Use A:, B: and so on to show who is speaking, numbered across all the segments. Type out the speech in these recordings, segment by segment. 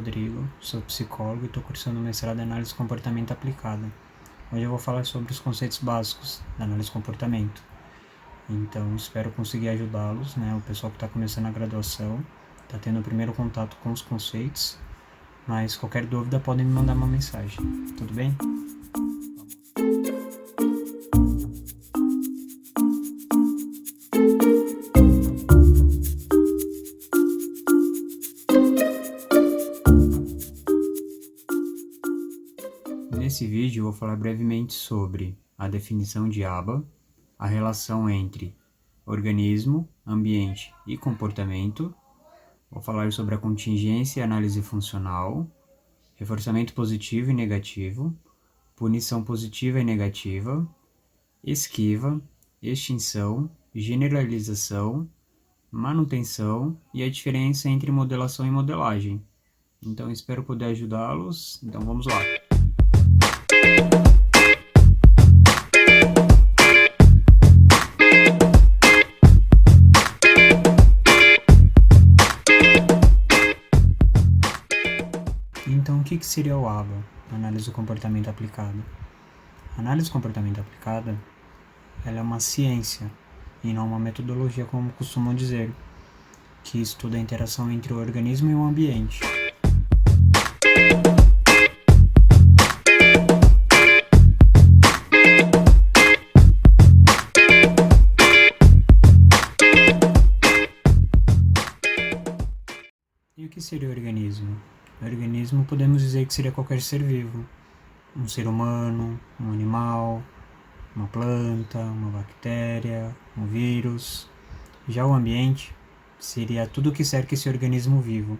A: Rodrigo, sou psicólogo e estou cursando mestrado em análise de comportamento aplicada. Hoje eu vou falar sobre os conceitos básicos da análise de comportamento. Então, espero conseguir ajudá-los, o pessoal que está começando a graduação, está tendo o primeiro contato com os conceitos, mas qualquer dúvida podem me mandar uma mensagem, tudo bem? Nesse vídeo eu vou falar brevemente sobre a definição de ABA, a relação entre organismo, ambiente e comportamento. Vou falar sobre a contingência e análise funcional, reforçamento positivo e negativo, punição positiva e negativa, esquiva, extinção, generalização, manutenção e a diferença entre modelação e modelagem. Então espero poder ajudá-los. Então vamos lá. Então, o que seria o ABA, Análise do Comportamento Aplicada? A análise do comportamento aplicada ela é uma ciência e não uma metodologia, como costumam dizer, que estuda a interação entre o organismo e o ambiente. E o que seria o organismo? O organismo podemos dizer que seria qualquer ser vivo. Um ser humano, um animal, uma planta, uma bactéria, um vírus. Já o ambiente seria tudo que cerca esse organismo vivo.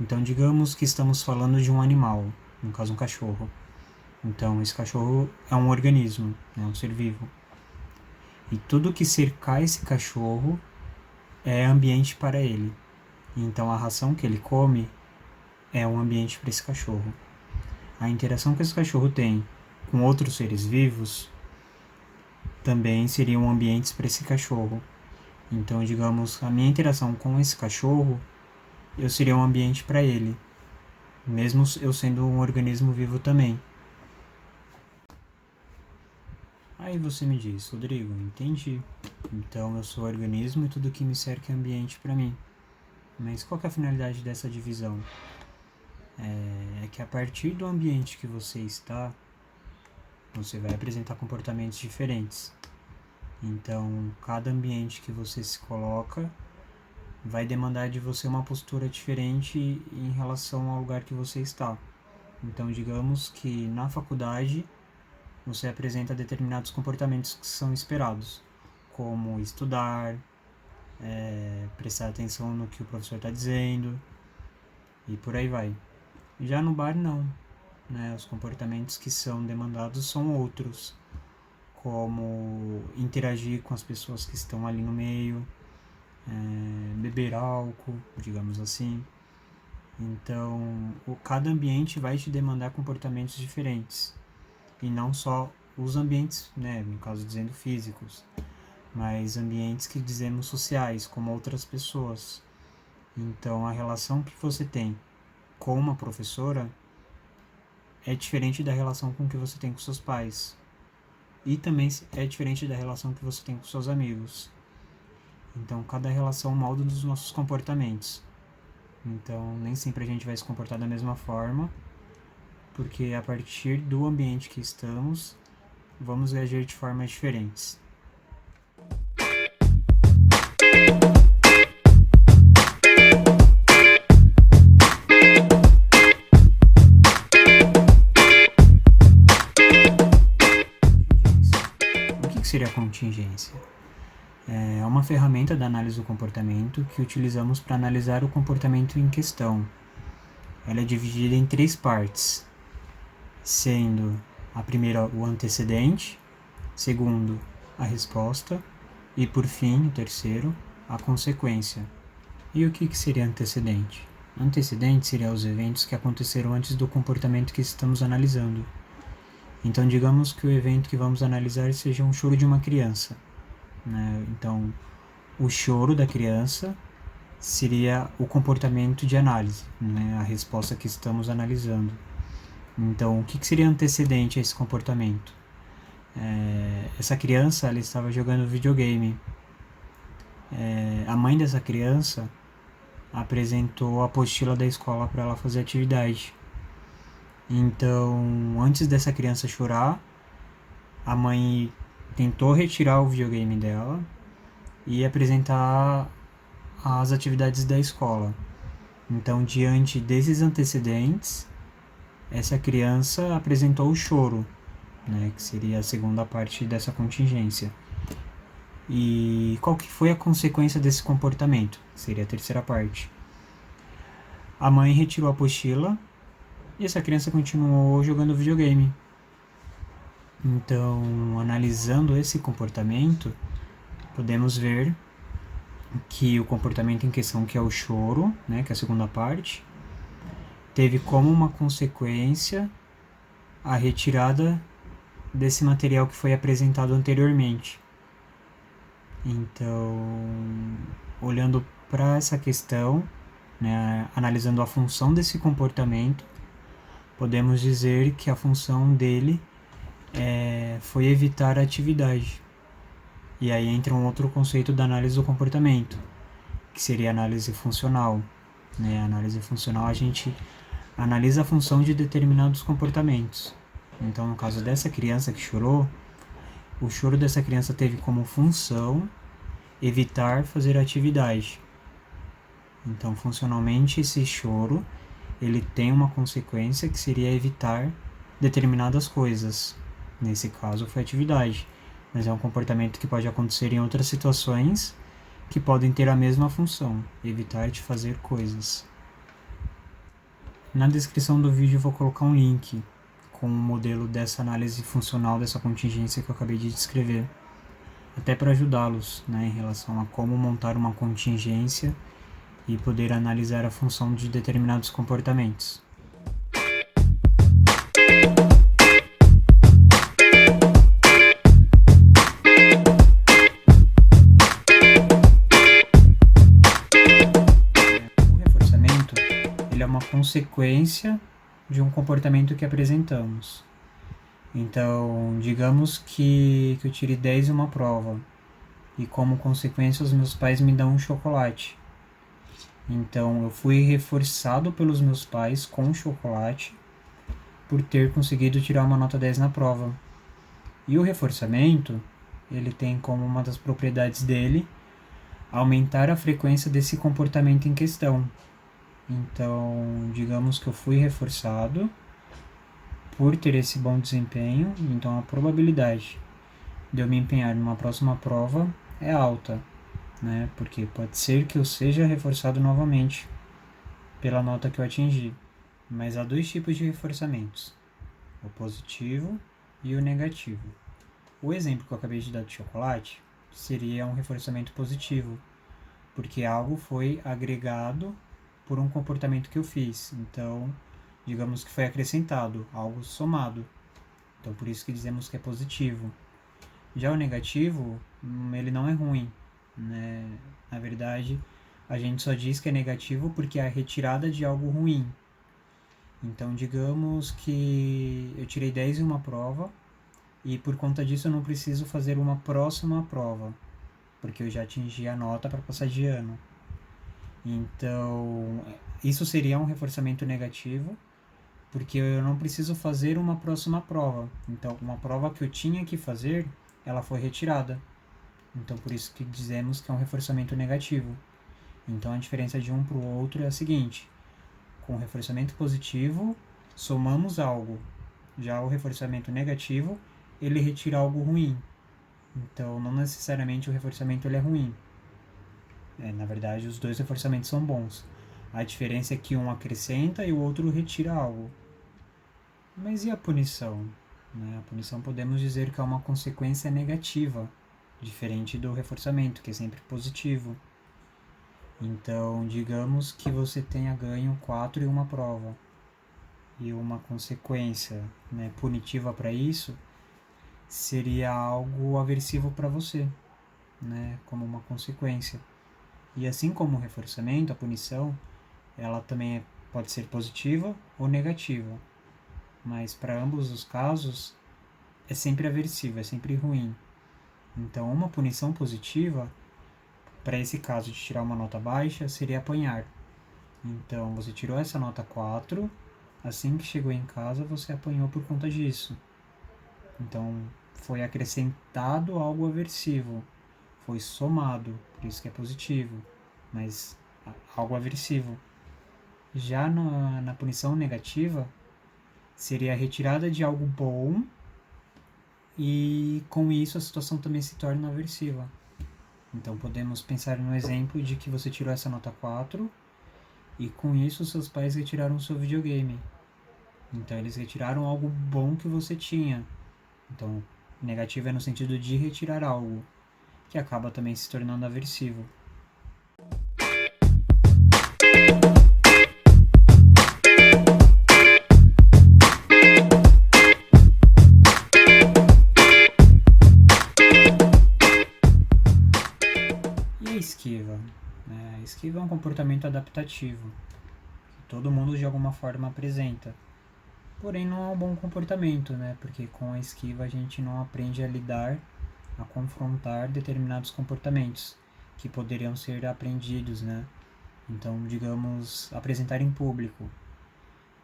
A: Então digamos que estamos falando de um animal, no caso um cachorro. Então esse cachorro é um organismo, um ser vivo. E tudo que cercar esse cachorro é ambiente para ele. Então a ração que ele come é um ambiente para esse cachorro. A interação que esse cachorro tem com outros seres vivos também seriam ambientes para esse cachorro. Então, digamos, a minha interação com esse cachorro, eu seria um ambiente para ele, mesmo eu sendo um organismo vivo também. Aí você me diz, Rodrigo, entendi. Então eu sou organismo e tudo que me cerca é ambiente para mim. Mas qual que é a finalidade dessa divisão? É que a partir do ambiente que você está, você vai apresentar comportamentos diferentes. Então, cada ambiente que você se coloca vai demandar de você uma postura diferente em relação ao lugar que você está. Então, digamos que na faculdade você apresenta determinados comportamentos que são esperados, como estudar, prestar atenção no que o professor está dizendo e por aí vai. Já no bar não, os comportamentos que são demandados são outros, como interagir com as pessoas que estão ali no meio, beber álcool, digamos assim. Então, cada ambiente vai te demandar comportamentos diferentes, e não só os ambientes, no caso dizendo físicos, mas ambientes que dizemos sociais, como outras pessoas. Então, a relação que você tem com uma professora é diferente da relação com que você tem com seus pais. E também é diferente da relação que você tem com seus amigos. Então, cada relação molda os nossos comportamentos. Então, nem sempre a gente vai se comportar da mesma forma, porque a partir do ambiente que estamos, vamos reagir de formas diferentes. Seria a contingência? É uma ferramenta da análise do comportamento que utilizamos para analisar o comportamento em questão. Ela é dividida em 3 partes, sendo a primeira o antecedente, segundo a resposta e por fim, o terceiro, a consequência. E o que seria antecedente? Antecedente seria os eventos que aconteceram antes do comportamento que estamos analisando. Então, digamos que o evento que vamos analisar seja um choro de uma criança. Então, o choro da criança seria o comportamento de análise, né? A resposta que estamos analisando. Então, o que seria antecedente a esse comportamento? Essa criança, ela estava jogando videogame. A mãe dessa criança apresentou a apostila da escola para ela fazer atividade. Então, antes dessa criança chorar, a mãe tentou retirar o videogame dela e apresentar as atividades da escola. Então, diante desses antecedentes, essa criança apresentou o choro, né, que seria a segunda parte dessa contingência. E qual que foi a consequência desse comportamento? Seria a terceira parte. A mãe retirou a apostila e essa criança continuou jogando videogame. Então, analisando esse comportamento, podemos ver que o comportamento em questão, que é o choro, né, que é a segunda parte, teve como uma consequência a retirada desse material que foi apresentado anteriormente. Então, olhando para essa questão, né, analisando a função desse comportamento, podemos dizer que a função dele foi evitar a atividade. E aí entra um outro conceito da análise do comportamento, que seria a análise funcional. Né? A análise funcional, a gente analisa a função de determinados comportamentos. Então, no caso dessa criança que chorou, o choro dessa criança teve como função evitar fazer atividade. Então, funcionalmente, esse choro, ele tem uma consequência que seria evitar determinadas coisas. Nesse caso, foi atividade. Mas é um comportamento que pode acontecer em outras situações que podem ter a mesma função, evitar de fazer coisas. Na descrição do vídeo eu vou colocar um link com o modelo dessa análise funcional dessa contingência que eu acabei de descrever, até para ajudá-los, né, em relação a como montar uma contingência e poder analisar a função de determinados comportamentos. O reforçamento, ele é uma consequência de um comportamento que apresentamos. Então, digamos que eu tire 10 em uma prova e como consequência os meus pais me dão um chocolate. Então, eu fui reforçado pelos meus pais com chocolate por ter conseguido tirar uma nota 10 na prova. E o reforçamento, ele tem como uma das propriedades dele aumentar a frequência desse comportamento em questão. Então, digamos que eu fui reforçado por ter esse bom desempenho, então a probabilidade de eu me empenhar numa próxima prova é alta, né? Porque pode ser que eu seja reforçado novamente pela nota que eu atingi. Mas há dois tipos de reforçamentos, o positivo e o negativo. O exemplo que eu acabei de dar de chocolate seria um reforçamento positivo, porque algo foi agregado por um comportamento que eu fiz. Então, digamos que foi acrescentado, algo somado. Então, por isso que dizemos que é positivo. Já o negativo, ele não é ruim, né? Na verdade, a gente só diz que é negativo porque é a retirada de algo ruim. Então, digamos que eu tirei 10 em uma prova e por conta disso eu não preciso fazer uma próxima prova, porque eu já atingi a nota para passar de ano. Então, isso seria um reforçamento negativo, porque eu não preciso fazer uma próxima prova. Então, uma prova que eu tinha que fazer, ela foi retirada. Então, por isso que dizemos que é um reforçamento negativo. Então, a diferença de um para o outro é a seguinte: com o reforçamento positivo, somamos algo. Já o reforçamento negativo, ele retira algo ruim. Então, não necessariamente o reforçamento ele é ruim. Na verdade, os dois reforçamentos são bons. A diferença é que um acrescenta e o outro retira algo. Mas e a punição? A punição podemos dizer que é uma consequência negativa, diferente do reforçamento, que é sempre positivo. Então, digamos que você tenha ganho 4 em uma prova, e uma consequência, punitiva para isso seria algo aversivo para você, como uma consequência. E assim como o reforçamento, a punição, ela também pode ser positiva ou negativa. Mas para ambos os casos, é sempre aversivo, é sempre ruim. Então, uma punição positiva, para esse caso de tirar uma nota baixa, seria apanhar. Então, você tirou essa nota 4, assim que chegou em casa, você apanhou por conta disso. Então, foi acrescentado algo aversivo, foi somado, por isso que é positivo, mas algo aversivo. Já na punição negativa, seria a retirada de algo bom e com isso a situação também se torna aversiva. Então podemos pensar no exemplo de que você tirou essa nota 4 e com isso seus pais retiraram o seu videogame. Então eles retiraram algo bom que você tinha. Então negativo é no sentido de retirar algo, que acaba também se tornando aversivo. E a esquiva? A esquiva é um comportamento adaptativo, que todo mundo de alguma forma apresenta. Porém não é um bom comportamento, né? Porque com a esquiva a gente não aprende a lidar, a confrontar determinados comportamentos que poderiam ser aprendidos, né? Então, digamos, apresentar em público.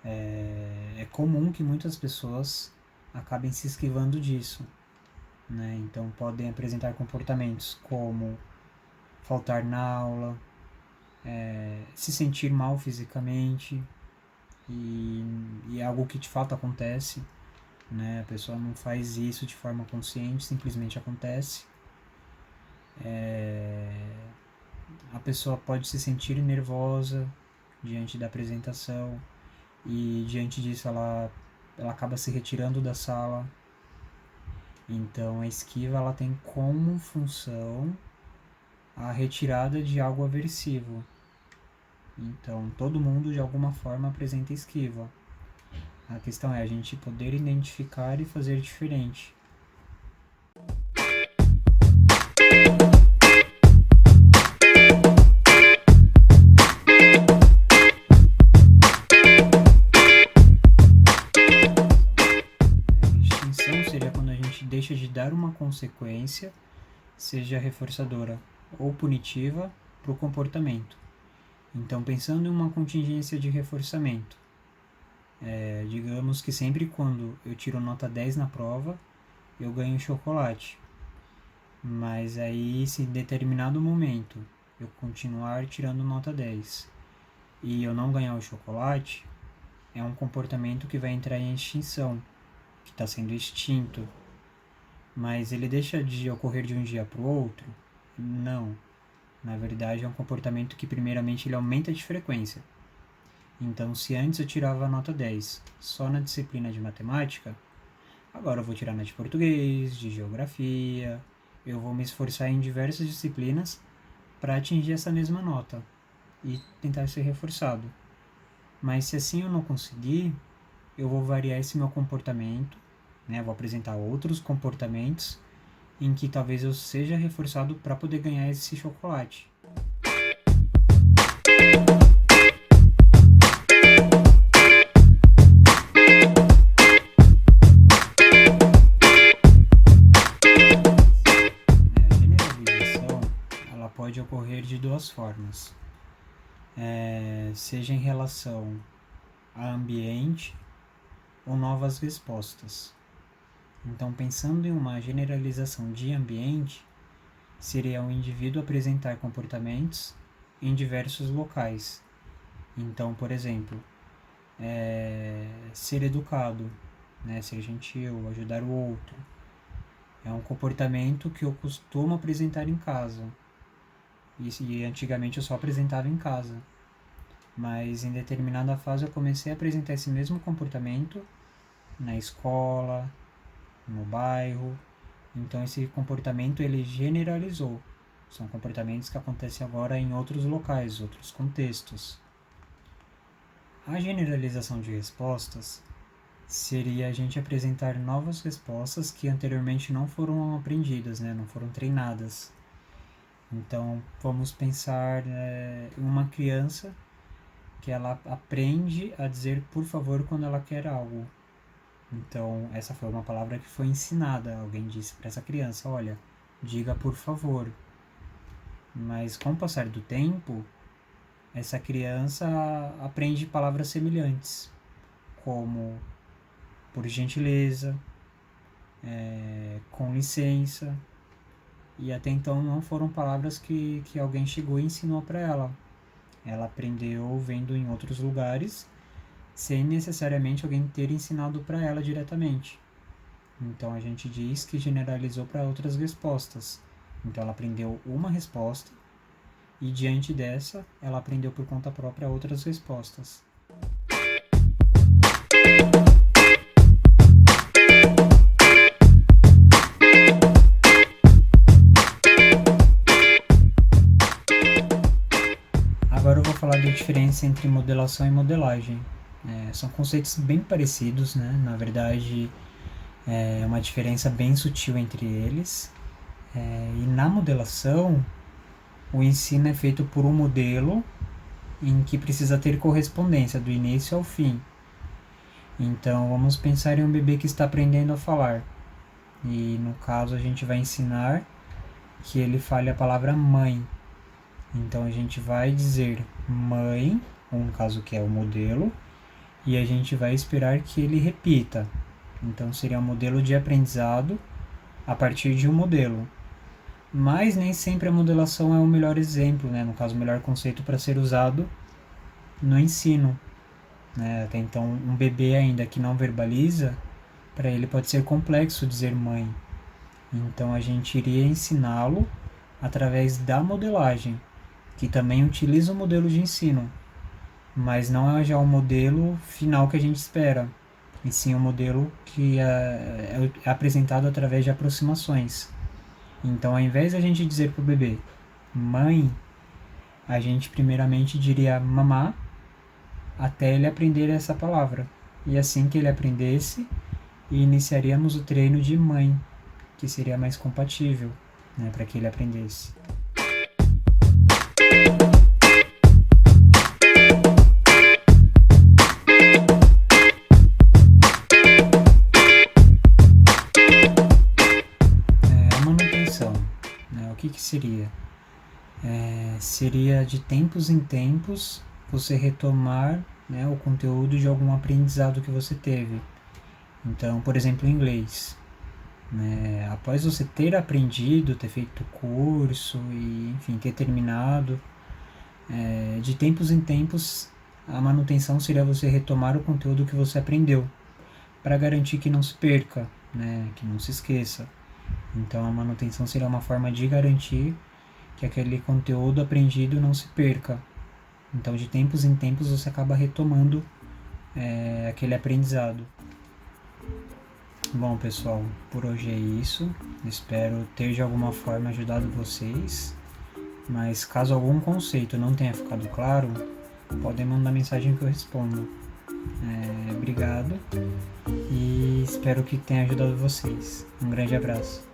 A: É comum que muitas pessoas acabem se esquivando disso, né? Então, podem apresentar comportamentos como faltar na aula, se sentir mal fisicamente, e é algo que de fato acontece, né? A pessoa não faz isso de forma consciente, simplesmente acontece. A pessoa pode se sentir nervosa diante da apresentação e diante disso ela acaba se retirando da sala. Então a esquiva ela tem como função a retirada de algo aversivo. Então todo mundo de alguma forma apresenta esquiva. A questão é a gente poder identificar e fazer diferente. A extinção seria quando a gente deixa de dar uma consequência, seja reforçadora ou punitiva, para o comportamento. Então, pensando em uma contingência de reforçamento, digamos que sempre quando eu tiro nota 10 na prova, eu ganho chocolate. Mas aí, se em determinado momento eu continuar tirando nota 10 e eu não ganhar o chocolate, é um comportamento que vai entrar em extinção, que está sendo extinto. Mas ele deixa de ocorrer de um dia para o outro? Não. Na verdade, é um comportamento que primeiramente ele aumenta de frequência. Então, se antes eu tirava a nota 10 só na disciplina de matemática, agora eu vou tirar na de português, de geografia, eu vou me esforçar em diversas disciplinas para atingir essa mesma nota e tentar ser reforçado. Mas se assim eu não conseguir, eu vou variar esse meu comportamento, né? Vou apresentar outros comportamentos em que talvez eu seja reforçado para poder ganhar esse chocolate. A generalização ela pode ocorrer de duas formas, seja em relação a ambiente ou novas respostas. Então, pensando em uma generalização de ambiente, seria um indivíduo apresentar comportamentos em diversos locais. Então, por exemplo, ser educado, né, ser gentil, ajudar o outro. É um comportamento que eu costumo apresentar em casa. E antigamente eu só apresentava em casa. Mas em determinada fase eu comecei a apresentar esse mesmo comportamento na escola, no bairro. Então esse comportamento ele generalizou. São comportamentos que acontecem agora em outros locais, outros contextos. A generalização de respostas seria a gente apresentar novas respostas que anteriormente não foram aprendidas, né? Não foram treinadas. Então, vamos pensar em uma criança que ela aprende a dizer por favor quando ela quer algo. Então, essa foi uma palavra que foi ensinada. Alguém disse para essa criança, olha, diga por favor. Mas com o passar do tempo, essa criança aprende palavras semelhantes, como por gentileza, com licença, e até então não foram palavras que alguém chegou e ensinou para ela. Ela aprendeu vendo em outros lugares, sem necessariamente alguém ter ensinado para ela diretamente. Então a gente diz que generalizou para outras respostas. Então ela aprendeu uma resposta e diante dessa ela aprendeu por conta própria outras respostas. Agora eu vou falar da diferença entre modelação e modelagem. São conceitos bem parecidos, né? Na verdade, é uma diferença bem sutil entre eles. E na modelação, o ensino é feito por um modelo em que precisa ter correspondência do início ao fim. Então, vamos pensar em um bebê que está aprendendo a falar. E no caso, a gente vai ensinar que ele fale a palavra mãe. Então, a gente vai dizer mãe, ou no caso que é o modelo, e a gente vai esperar que ele repita. Então, seria um modelo de aprendizado a partir de um modelo. Mas nem sempre a modelação é o melhor exemplo, né? No caso, o melhor conceito para ser usado no ensino. Né? Até então, um bebê ainda que não verbaliza, para ele pode ser complexo dizer mãe. Então, a gente iria ensiná-lo através da modelagem, que também utiliza o modelo de ensino, mas não é já o modelo final que a gente espera, e sim o modelo que é apresentado através de aproximações. Então, ao invés de a gente dizer para o bebê mãe, a gente primeiramente diria mamá, até ele aprender essa palavra. E assim que ele aprendesse, iniciaríamos o treino de mãe, que seria mais compatível, né, para que ele aprendesse. A manutenção, né, o que seria? Seria de tempos em tempos você retomar, né, o conteúdo de algum aprendizado que você teve. Então, por exemplo, inglês. Né, após você ter aprendido, ter feito curso e, enfim, ter terminado, de tempos em tempos a manutenção seria você retomar o conteúdo que você aprendeu, para garantir que não se perca, né, que não se esqueça. Então a manutenção seria uma forma de garantir que aquele conteúdo aprendido não se perca. Então de tempos em tempos você acaba retomando aquele aprendizado. Bom, pessoal, por hoje é isso. Espero ter de alguma forma ajudado vocês. Mas caso algum conceito não tenha ficado claro, podem mandar mensagem que eu respondo. Obrigado e espero que tenha ajudado vocês. Um grande abraço.